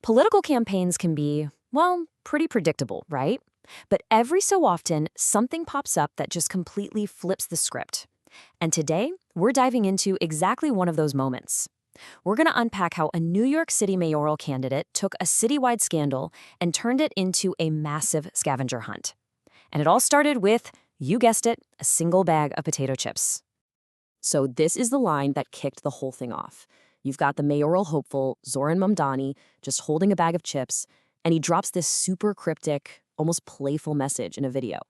Political campaigns can be, well, pretty predictable, right? But every so often, something pops up that just completely flips the script. And today, we're diving into exactly one of those moments. We're going to unpack how a New York City mayoral candidate took a citywide scandal and turned it into a massive scavenger hunt. And it all started with, you guessed it, a single bag of potato chips. So this is the line that kicked the whole thing off. You've got the mayoral hopeful, Zohran Mamdani, just holding a bag of chips, and he drops this super cryptic, almost playful message in a video.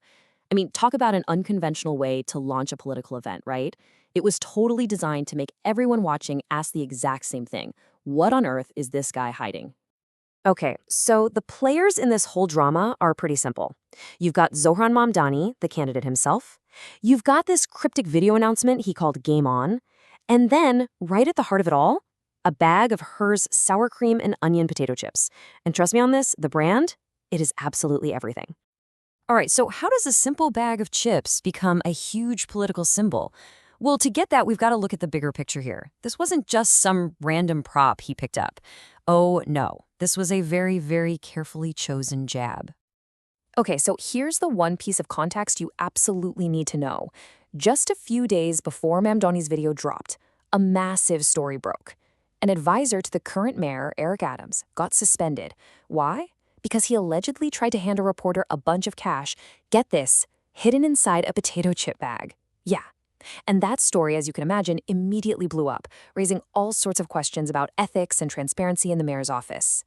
I mean, talk about an unconventional way to launch a political event, right? It was totally designed to make everyone watching ask the exact same thing. What on earth is this guy hiding? Okay, so the players in this whole drama are pretty simple. You've got Zohran Mamdani, the candidate himself. You've got this cryptic video announcement he called Game On. And then, right at the heart of it all, a bag of Her's sour cream and onion potato chips. And trust me on this, the brand, it is absolutely everything. All right, so how does a simple bag of chips become a huge political symbol? Well, to get that, we've got to look at the bigger picture here. This wasn't just some random prop he picked up. Oh, no. This was a very, very carefully chosen jab. Okay, so here's the one piece of context you absolutely need to know. Just a few days before Mamdani's video dropped, a massive story broke. An advisor to the current mayor, Eric Adams, got suspended. Why? Because he allegedly tried to hand a reporter a bunch of cash, get this, hidden inside a potato chip bag. Yeah. And that story, as you can imagine, immediately blew up, raising all sorts of questions about ethics and transparency in the mayor's office.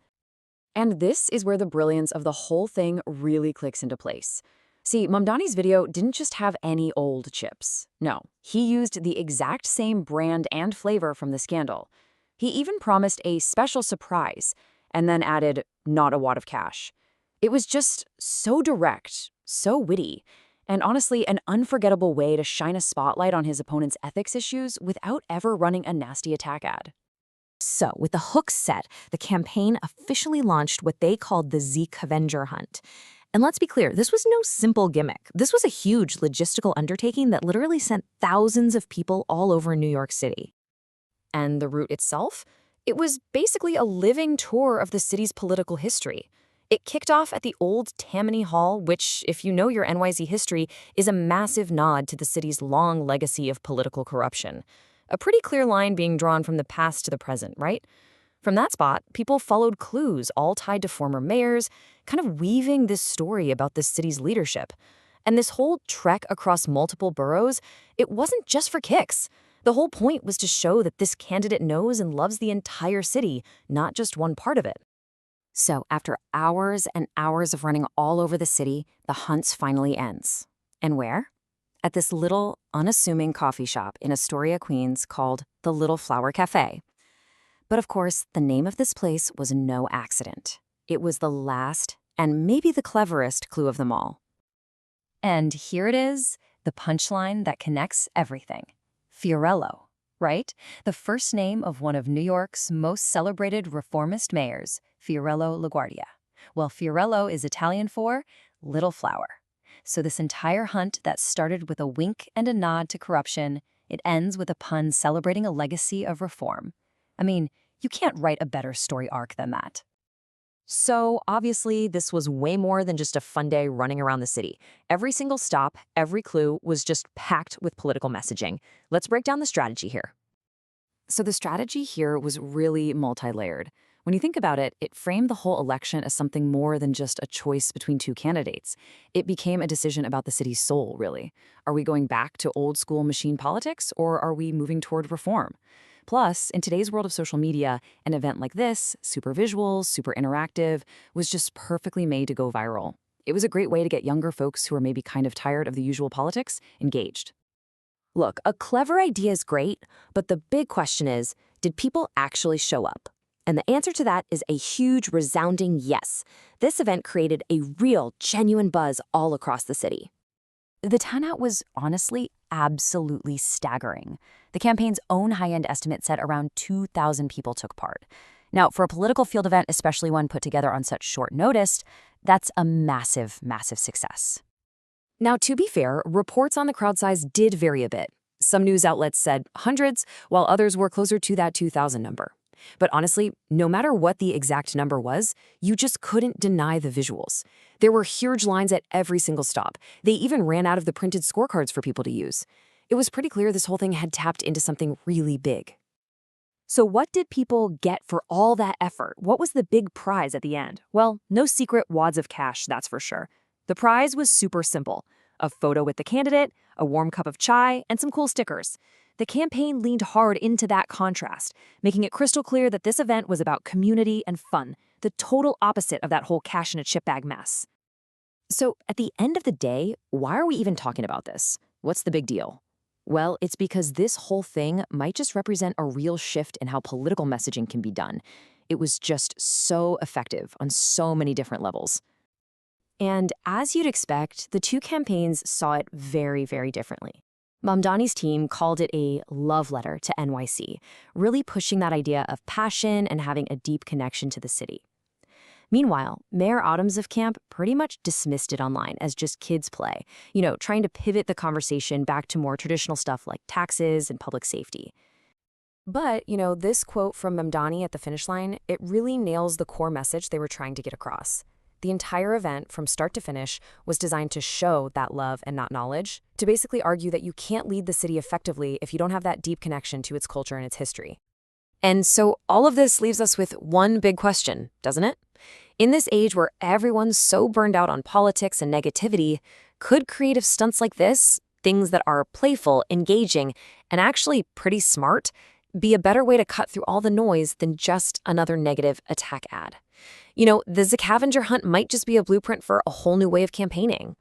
And this is where the brilliance of the whole thing really clicks into place. See, Mamdani's video didn't just have any old chips. No, he used the exact same brand and flavor from the scandal. He even promised a special surprise, and then added, not a wad of cash. It was just so direct, so witty, and honestly, an unforgettable way to shine a spotlight on his opponent's ethics issues without ever running a nasty attack ad. So, with the hook set, the campaign officially launched what they called the Scavenger hunt. And let's be clear, this was no simple gimmick. This was a huge logistical undertaking that literally sent thousands of people all over New York City. And the route itself? It was basically a living tour of the city's political history. It kicked off at the old Tammany Hall, which, if you know your NYC history, is a massive nod to the city's long legacy of political corruption. A pretty clear line being drawn from the past to the present, right? From that spot, people followed clues all tied to former mayors, kind of weaving this story about the city's leadership. And this whole trek across multiple boroughs, it wasn't just for kicks. The whole point was to show that this candidate knows and loves the entire city, not just one part of it. So after hours and hours of running all over the city, the hunt finally ends. And where? At this little, unassuming coffee shop in Astoria, Queens called the Little Flower Café. But of course, the name of this place was no accident. It was the last and maybe the cleverest clue of them all. And here it is, the punchline that connects everything. Fiorello, right? The first name of one of New York's most celebrated reformist mayors, Fiorello LaGuardia. Well, Fiorello is Italian for little flower. So this entire hunt that started with a wink and a nod to corruption, it ends with a pun celebrating a legacy of reform. I mean, you can't write a better story arc than that. So, obviously, this was way more than just a fun day running around the city. Every single stop, every clue was just packed with political messaging. Let's break down the strategy here. So the strategy here was really multi-layered. When you think about it, it framed the whole election as something more than just a choice between two candidates. It became a decision about the city's soul, really. Are we going back to old-school machine politics, or are we moving toward reform? Plus, in today's world of social media, an event like this, super visual, super interactive, was just perfectly made to go viral. It was a great way to get younger folks who are maybe kind of tired of the usual politics engaged. Look, a clever idea is great, but the big question is, did people actually show up? And the answer to that is a huge, resounding yes. This event created a real, genuine buzz all across the city. The turnout was honestly absolutely staggering. The campaign's own high-end estimate said around 2,000 people took part. Now, for a political field event, especially one put together on such short notice, that's a massive, massive success. Now, to be fair, reports on the crowd size did vary a bit. Some news outlets said hundreds, while others were closer to that 2,000 number. But honestly, no matter what the exact number was, you just couldn't deny the visuals. There were huge lines at every single stop. They even ran out of the printed scorecards for people to use. It was pretty clear this whole thing had tapped into something really big. So what did people get for all that effort? What was the big prize at the end? Well, no secret wads of cash, that's for sure. The prize was super simple: a photo with the candidate, a warm cup of chai, and some cool stickers. The campaign leaned hard into that contrast, making it crystal clear that this event was about community and fun, the total opposite of that whole cash in a chip bag mess. So at the end of the day, why are we even talking about this? What's the big deal? Well, it's because this whole thing might just represent a real shift in how political messaging can be done. It was just so effective on so many different levels. And as you'd expect, the two campaigns saw it very, very differently. Mamdani's team called it a love letter to NYC, really pushing that idea of passion and having a deep connection to the city. Meanwhile, Mayor Autumn's camp pretty much dismissed it online as just kids' play, trying to pivot the conversation back to more traditional stuff like taxes and public safety. But, this quote from Mamdani at the finish line, it really nails the core message they were trying to get across. The entire event, from start to finish, was designed to show that love and not knowledge, to basically argue that you can't lead the city effectively if you don't have that deep connection to its culture and its history. And so all of this leaves us with one big question, doesn't it? In this age where everyone's so burned out on politics and negativity, could creative stunts like this, things that are playful, engaging, and actually pretty smart, be a better way to cut through all the noise than just another negative attack ad? The Scavenger hunt might just be a blueprint for a whole new way of campaigning.